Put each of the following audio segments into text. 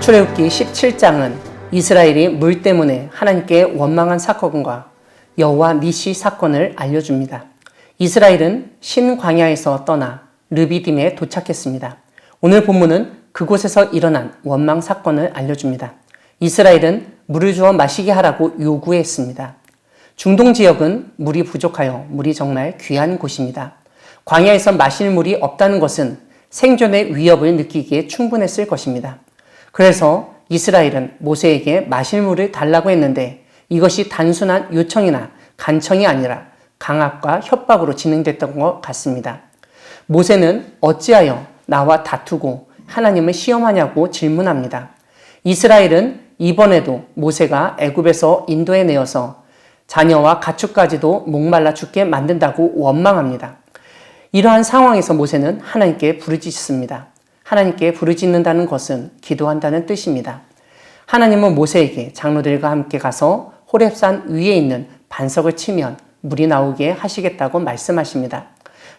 출애굽기 17장은 이스라엘이 물 때문에 하나님께 원망한 사건과 여호와 니시 사건을 알려줍니다. 이스라엘은 신광야에서 떠나 르비딤에 도착했습니다. 오늘 본문은 그곳에서 일어난 원망 사건을 알려줍니다. 이스라엘은 물을 주어 마시게 하라고 요구했습니다. 중동 지역은 물이 부족하여 물이 정말 귀한 곳입니다. 광야에서 마실 물이 없다는 것은 생존의 위협을 느끼기에 충분했을 것입니다. 그래서 이스라엘은 모세에게 마실 물을 달라고 했는데 이것이 단순한 요청이나 간청이 아니라 강압과 협박으로 진행됐던 것 같습니다. 모세는 어찌하여 나와 다투고 하나님을 시험하냐고 질문합니다. 이스라엘은 이번에도 모세가 애굽에서 인도해내어서 자녀와 가축까지도 목말라 죽게 만든다고 원망합니다. 이러한 상황에서 모세는 하나님께 부르짖습니다. 하나님께 부르짖는다는 것은 기도한다는 뜻입니다. 하나님은 모세에게 장로들과 함께 가서 호렙산 위에 있는 반석을 치면 물이 나오게 하시겠다고 말씀하십니다.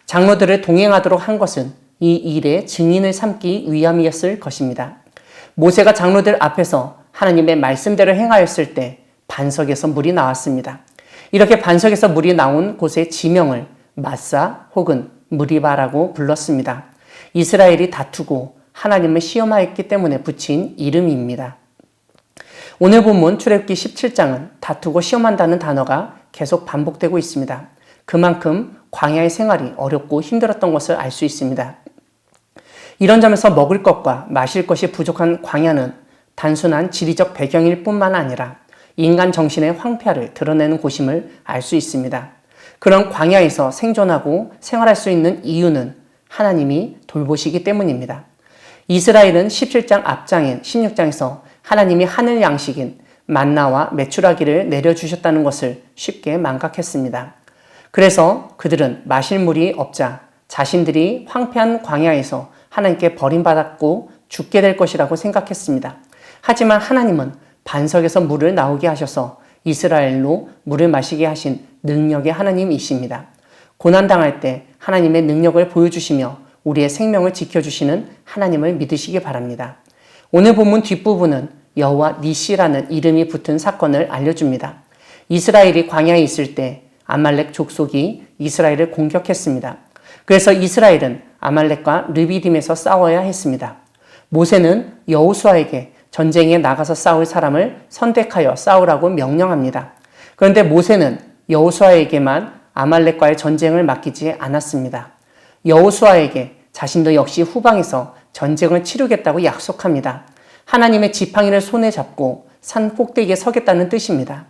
장로들을 동행하도록 한 것은 이 일의 증인을 삼기 위함이었을 것입니다. 모세가 장로들 앞에서 하나님의 말씀대로 행하였을 때 반석에서 물이 나왔습니다. 이렇게 반석에서 물이 나온 곳의 지명을 마사 혹은 무리바라고 불렀습니다. 이스라엘이 다투고 하나님을 시험하였기 때문에 붙인 이름입니다. 오늘 본문 출애굽기 17장은 다투고 시험한다는 단어가 계속 반복되고 있습니다. 그만큼 광야의 생활이 어렵고 힘들었던 것을 알 수 있습니다. 이런 점에서 먹을 것과 마실 것이 부족한 광야는 단순한 지리적 배경일 뿐만 아니라 인간 정신의 황폐화를 드러내는 곳임을 알 수 있습니다. 그런 광야에서 생존하고 생활할 수 있는 이유는 하나님이 돌보시기 때문입니다. 이스라엘은 17장 앞장인 16장에서 하나님이 하늘 양식인 만나와 메추라기를 내려주셨다는 것을 쉽게 망각했습니다. 그래서 그들은 마실 물이 없자 자신들이 황폐한 광야에서 하나님께 버림받았고 죽게 될 것이라고 생각했습니다. 하지만 하나님은 반석에서 물을 나오게 하셔서 이스라엘로 물을 마시게 하신 능력의 하나님이십니다. 고난당할 때 하나님의 능력을 보여주시며 우리의 생명을 지켜주시는 하나님을 믿으시기 바랍니다. 오늘 본문 뒷부분은 여호와 니시라는 이름이 붙은 사건을 알려줍니다. 이스라엘이 광야에 있을 때 아말렉 족속이 이스라엘을 공격했습니다. 그래서 이스라엘은 아말렉과 르비딤에서 싸워야 했습니다. 모세는 여호수아에게 전쟁에 나가서 싸울 사람을 선택하여 싸우라고 명령합니다. 그런데 모세는 여호수아에게만 아말렉과의 전쟁을 맡기지 않았습니다. 여호수아에게 자신도 역시 후방에서 전쟁을 치르겠다고 약속합니다. 하나님의 지팡이를 손에 잡고 산 꼭대기에 서겠다는 뜻입니다.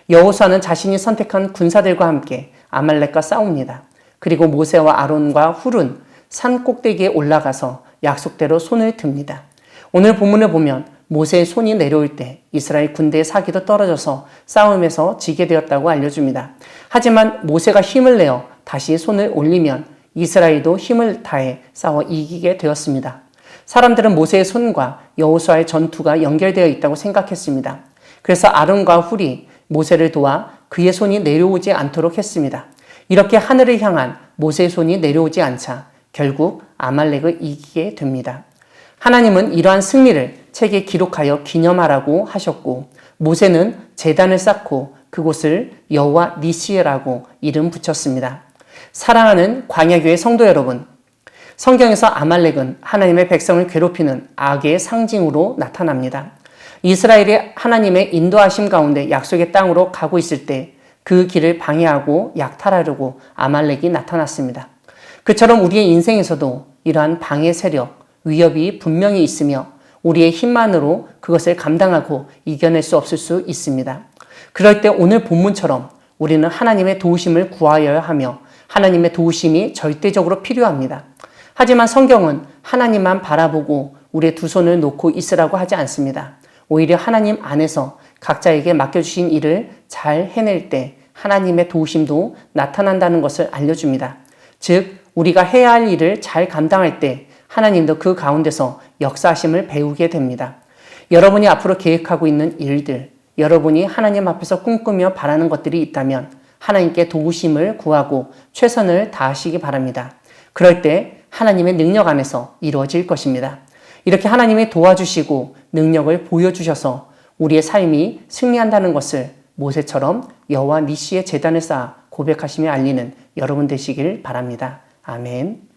여호수아는 자신이 선택한 군사들과 함께 아말렉과 싸웁니다. 그리고 모세와 아론과 훌은 산 꼭대기에 올라가서 약속대로 손을 듭니다. 오늘 본문을 보면 모세의 손이 내려올 때 이스라엘 군대의 사기도 떨어져서 싸움에서 지게 되었다고 알려줍니다. 하지만 모세가 힘을 내어 다시 손을 올리면 이스라엘도 힘을 다해 싸워 이기게 되었습니다. 사람들은 모세의 손과 여호수아의 전투가 연결되어 있다고 생각했습니다. 그래서 아론과 훌이 모세를 도와 그의 손이 내려오지 않도록 했습니다. 이렇게 하늘을 향한 모세의 손이 내려오지 않자 결국 아말렉을 이기게 됩니다. 하나님은 이러한 승리를 책에 기록하여 기념하라고 하셨고 모세는 제단을 쌓고 그곳을 여호와 니시라고 이름 붙였습니다. 사랑하는 광야교회 성도 여러분, 성경에서 아말렉은 하나님의 백성을 괴롭히는 악의 상징으로 나타납니다. 이스라엘이 하나님의 인도하심 가운데 약속의 땅으로 가고 있을 때 그 길을 방해하고 약탈하려고 아말렉이 나타났습니다. 그처럼 우리의 인생에서도 이러한 방해 세력, 위협이 분명히 있으며 우리의 힘만으로 그것을 감당하고 이겨낼 수 없을 수 있습니다. 그럴 때 오늘 본문처럼 우리는 하나님의 도우심을 구하여야 하며 하나님의 도우심이 절대적으로 필요합니다. 하지만 성경은 하나님만 바라보고 우리의 두 손을 놓고 있으라고 하지 않습니다. 오히려 하나님 안에서 각자에게 맡겨주신 일을 잘 해낼 때 하나님의 도우심도 나타난다는 것을 알려줍니다. 즉 우리가 해야 할 일을 잘 감당할 때 하나님도 그 가운데서 역사하심을 배우게 됩니다. 여러분이 앞으로 계획하고 있는 일들, 여러분이 하나님 앞에서 꿈꾸며 바라는 것들이 있다면 하나님께 도우심을 구하고 최선을 다하시기 바랍니다. 그럴 때 하나님의 능력 안에서 이루어질 것입니다. 이렇게 하나님이 도와주시고 능력을 보여주셔서 우리의 삶이 승리한다는 것을 모세처럼 여호와 니시의 제단을 쌓아 고백하시며 알리는 여러분 되시길 바랍니다. 아멘.